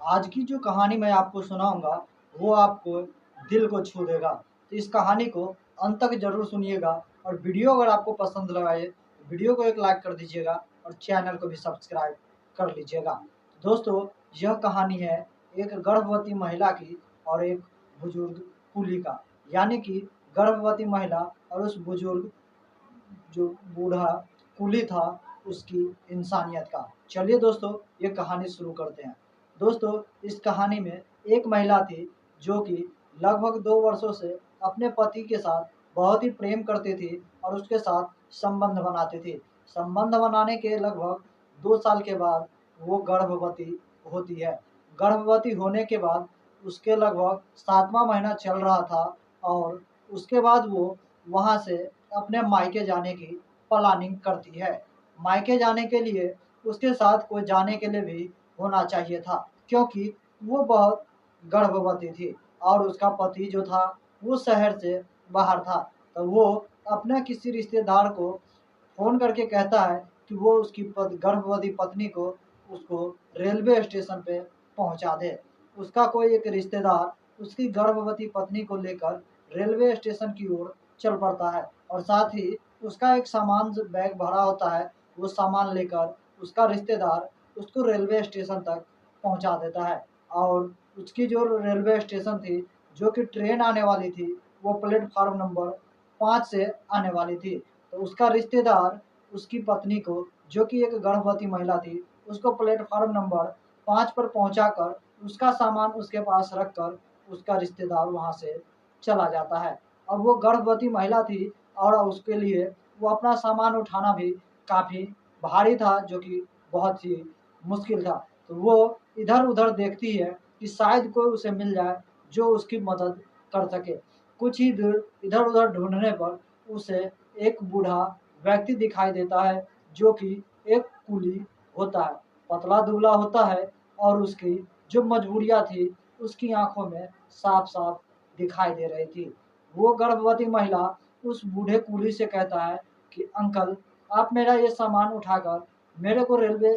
आज की जो कहानी मैं आपको सुनाऊँगा, वो आपको दिल को छू देगा। तो इस कहानी को अंत तक ज़रूर सुनिएगा और वीडियो अगर आपको पसंद लगे, तो वीडियो को एक लाइक कर दीजिएगा और चैनल को भी सब्सक्राइब कर लीजिएगा। दोस्तों, यह कहानी है एक गर्भवती महिला की और एक बुजुर्ग कूली का। यानी कि गर्भवती महिला और उस बुजुर्ग जो बूढ़ा कुली था, उसकी इंसानियत का। चलिए दोस्तों, ये कहानी शुरू करते हैं। दोस्तों, इस कहानी में एक महिला थी जो कि लगभग 2 वर्षों से अपने पति के साथ बहुत ही प्रेम करती थी और उसके साथ संबंध बनाती थी। संबंध बनाने के लगभग 2 साल के बाद वो गर्भवती होती है। गर्भवती होने के बाद उसके लगभग 7वाँ महीना चल रहा था और उसके बाद वो वहाँ से अपने मायके जाने की प्लानिंग करती है। मायके जाने के लिए उसके साथ कोई जाने के लिए भी होना चाहिए था, क्योंकि वो बहुत गर्भवती थी और उसका पति जो था वो शहर से बाहर था। तो वो अपने किसी रिश्तेदार को फ़ोन करके कहता है कि वो उसकी गर्भवती पत्नी को उसको रेलवे स्टेशन पे पहुंचा दे। उसका कोई एक रिश्तेदार उसकी गर्भवती पत्नी को लेकर रेलवे स्टेशन की ओर चल पड़ता है और साथ ही उसका एक सामान जो बैग भरा होता है, वो सामान लेकर उसका रिश्तेदार उसको रेलवे स्टेशन तक पहुंचा देता है। और उसकी जो रेलवे स्टेशन थी, जो कि ट्रेन आने वाली थी, वो प्लेटफार्म नंबर 5 से आने वाली थी। तो उसका रिश्तेदार उसकी पत्नी को, जो कि एक गर्भवती महिला थी, उसको प्लेटफार्म नंबर 5 पर पहुंचाकर उसका सामान उसके पास रखकर उसका रिश्तेदार वहाँ से चला जाता है। अब वो गर्भवती महिला थी और उसके लिए वो अपना सामान उठाना भी काफ़ी भारी था, जो कि बहुत ही मुश्किल था। तो वो इधर-उधर देखती है कि शायद कोई उसे मिल जाए जो उसकी मदद कर सके। कुछ ही दूर इधर-उधर ढूँढने पर उसे एक बूढ़ा व्यक्ति दिखाई देता है, जो कि एक कुली होता है। पतला-दुबला होता है और उसकी जो मजबूरियाँ थी, उसकी आँखों में साफ-साफ दिखाई दे रही थी। वो गर्भवती महिला उस बूढ़े कूली से कहता है कि अंकल, आप मेरा ये सामान उठाकर मेरे को रेलवे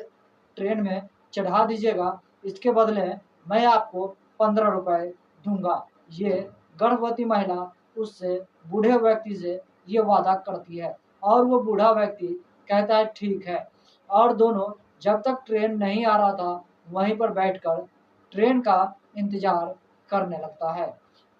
ट्रेन में चढ़ा दीजिएगा, इसके बदले मैं आपको 15 रुपए दूँगा। ये गर्भवती महिला उससे बूढ़े व्यक्ति से ये वादा करती है और वो बूढ़ा व्यक्ति कहता है ठीक है। और दोनों जब तक ट्रेन नहीं आ रहा था, वहीं पर बैठकर ट्रेन का इंतज़ार करने लगता है।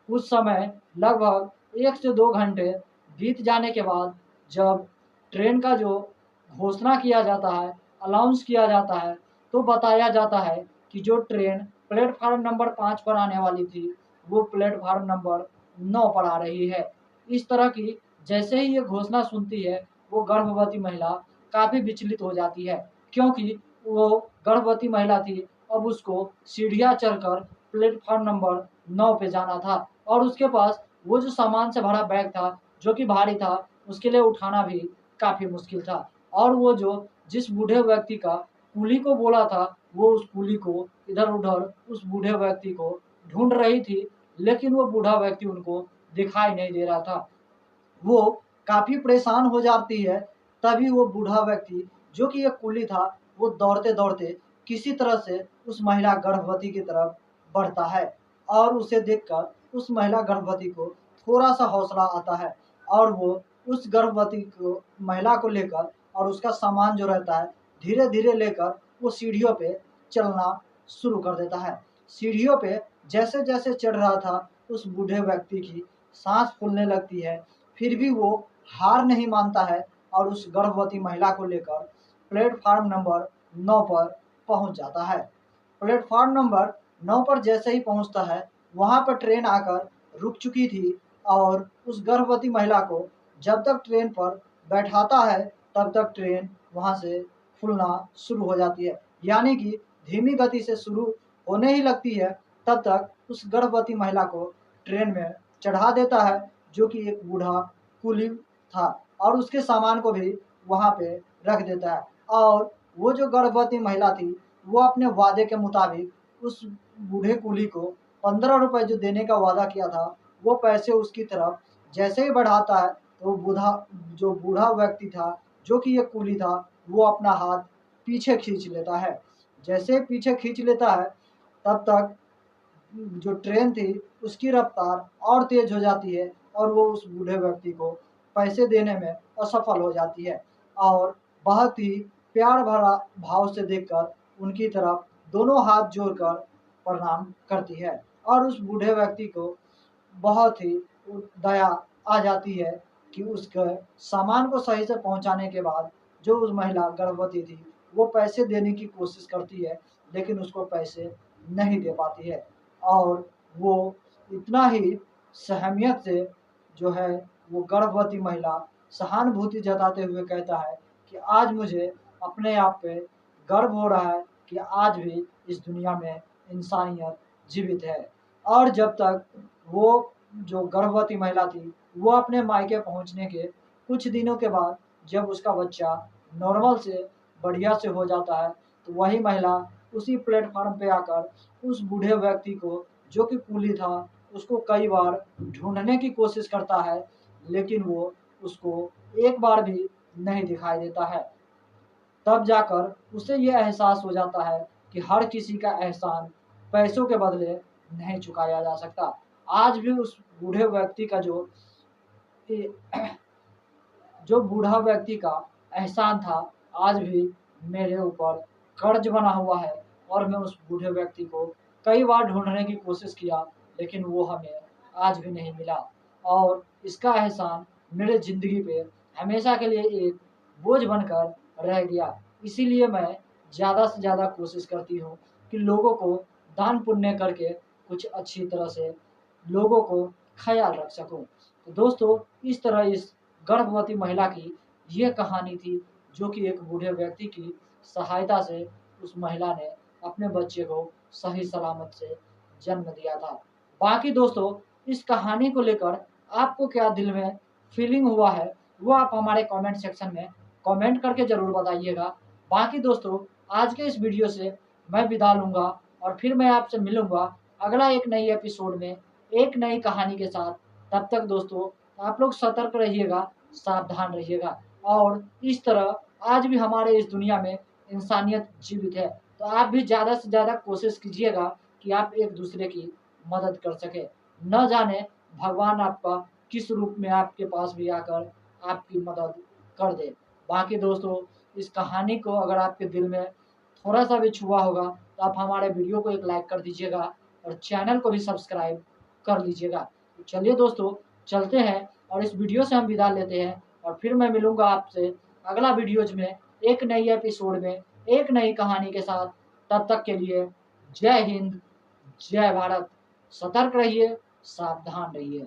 कुछ समय लगभग 1 से 2 घंटे बीत जाने के बाद जब ट्रेन का जो घोषणा किया जाता है, अनाउंस किया जाता है, तो बताया जाता है कि जो ट्रेन प्लेटफ़ार्म नंबर 5 पर आने वाली थी, वो प्लेटफ़ार्म नंबर 9 पर आ रही है। इस तरह की जैसे ही ये घोषणा सुनती है, वो गर्भवती महिला काफ़ी विचलित हो जाती है, क्योंकि वो गर्भवती महिला थी, अब उसको सीढ़ियाँ चढ़कर प्लेटफ़ार्म नंबर 9 पे जाना था और उसके पास वो जो सामान से भरा बैग था, जो कि भारी था, उसके लिए उठाना भी काफ़ी मुश्किल था। और वो जो जिस बूढ़े व्यक्ति का कूली को बोला था, वो उस कूली को इधर-उधर उस बूढ़े व्यक्ति को ढूँढ रही थी, लेकिन वो बूढ़ा व्यक्ति उनको दिखाई नहीं दे रहा था। वो काफ़ी परेशान हो जाती है, तभी वो बूढ़ा व्यक्ति, जो कि एक कुली था, वो दौड़ते-दौड़ते किसी तरह से उस महिला गर्भवती की तरफ बढ़ता है और उसे देखकर उस महिला गर्भवती को थोड़ा-सा हौसला आता है और वो उस गर्भवती को महिला को लेकर और उसका सामान जो रहता है, धीरे-धीरे लेकर वो सीढ़ियों पे चलना शुरू कर देता है। सीढ़ियों पे जैसे-जैसे चढ़ रहा था, उस बूढ़े व्यक्ति की साँस फूलने लगती है, फिर भी वो हार नहीं मानता है और उस गर्भवती महिला को लेकर प्लेटफ़ार्म नंबर 9 पर पहुँच जाता है। प्लेटफ़ार्म नंबर 9 पर जैसे ही पहुँचता है, वहाँ पर ट्रेन आकर रुक चुकी थी और उस गर्भवती महिला को जब तक ट्रेन पर बैठाता है, तब तक ट्रेन वहाँ से फूलना शुरू हो जाती है। यानी कि धीमी गति से शुरू होने ही लगती है, तब तक उस गर्भवती महिला को ट्रेन में चढ़ा देता है, जो कि एक बूढ़ा कुली था और उसके सामान को भी वहाँ पे रख देता है। और वो जो गर्भवती महिला थी, वो अपने वादे के मुताबिक उस बूढ़े कुली को 15 रुपए जो देने का वादा किया था, वो पैसे उसकी तरफ जैसे ही बढ़ाता है, तो जो बूढ़ा व्यक्ति था, जो कि एक कुली था, वो अपना हाथ पीछे खींच लेता है। जैसे ही पीछे खींच लेता है, तब तक जो ट्रेन थी उसकी रफ्तार और तेज हो जाती है और वो उस बूढ़े व्यक्ति को पैसे देने में असफल हो जाती है और बहुत ही प्यार भरा भाव से देखकर उनकी तरफ दोनों हाथ जोड़कर प्रणाम करती है और उस बूढ़े व्यक्ति को बहुत ही दया आ जाती है कि उसके सामान को सही से पहुंचाने के बाद जो उस महिला गर्भवती थी वो पैसे देने की कोशिश करती है लेकिन उसको पैसे नहीं दे पाती है और वो इतना ही सहमियत से जो है वो गर्भवती महिला सहानुभूति जताते हुए कहता है कि आज मुझे अपने आप पे गर्व हो रहा है कि आज भी इस दुनिया में इंसानियत जीवित है। और जब तक वो जो गर्भवती महिला थी वो अपने मायके पहुंचने के कुछ दिनों के बाद जब उसका बच्चा नॉर्मल से बढ़िया से हो जाता है तो वही महिला उसी प्लेटफार्म पे आकर उस बूढ़े व्यक्ति को जो कि कूली था उसको कई बार ढूंढने की कोशिश करता है लेकिन वो उसको एक बार भी नहीं दिखाई देता है। तब जाकर उसे ये एहसास हो जाता है कि हर किसी का एहसान पैसों के बदले नहीं चुकाया जा सकता। आज भी उस बूढ़े व्यक्ति का जो बूढ़ा व्यक्ति का एहसान था आज भी मेरे ऊपर कर्ज बना हुआ है और मैं उस बूढ़े व्यक्ति को कई बार ढूंढने की कोशिश किया लेकिन वो हमें आज भी नहीं मिला और इसका एहसान मेरे ज़िंदगी पे हमेशा के लिए एक बोझ बनकर रह गया। इसीलिए मैं ज़्यादा से ज़्यादा कोशिश करती हूँ कि लोगों को दान पुण्य करके कुछ अच्छी तरह से लोगों को ख्याल रख सकूँ। तो दोस्तों इस तरह इस गर्भवती महिला की ये कहानी थी जो कि एक बूढ़े व्यक्ति की सहायता से उस महिला ने अपने बच्चे को सही सलामत से जन्म दिया था। बाकी दोस्तों इस कहानी को लेकर आपको क्या दिल में फीलिंग हुआ है वो आप हमारे कमेंट सेक्शन में कमेंट करके ज़रूर बताइएगा। बाकी दोस्तों आज के इस वीडियो से मैं विदा लूँगा और फिर मैं आपसे मिलूँगा अगला एक नई एपिसोड में एक नई कहानी के साथ। तब तक दोस्तों आप लोग सतर्क रहिएगा, सावधान रहिएगा और इस तरह आज भी हमारे इस दुनिया में इंसानियत जीवित है। तो आप भी ज़्यादा से ज़्यादा कोशिश कीजिएगा कि आप एक दूसरे की मदद कर सकें। न जाने भगवान आपका किस रूप में आपके पास भी आकर आपकी मदद कर दे। बाकी दोस्तों इस कहानी को अगर आपके दिल में थोड़ा सा भी छुआ होगा तो आप हमारे वीडियो को एक लाइक कर दीजिएगा और चैनल को भी सब्सक्राइब कर लीजिएगा। तो चलिए दोस्तों चलते हैं और इस वीडियो से हम विदा लेते हैं और फिर मैं मिलूँगा आपसे अगला वीडियोज में एक नई एपिसोड में एक नई कहानी के साथ। तब तक के लिए जय हिंद, जय भारत। सतर्क रहिए, सावधान रहिए।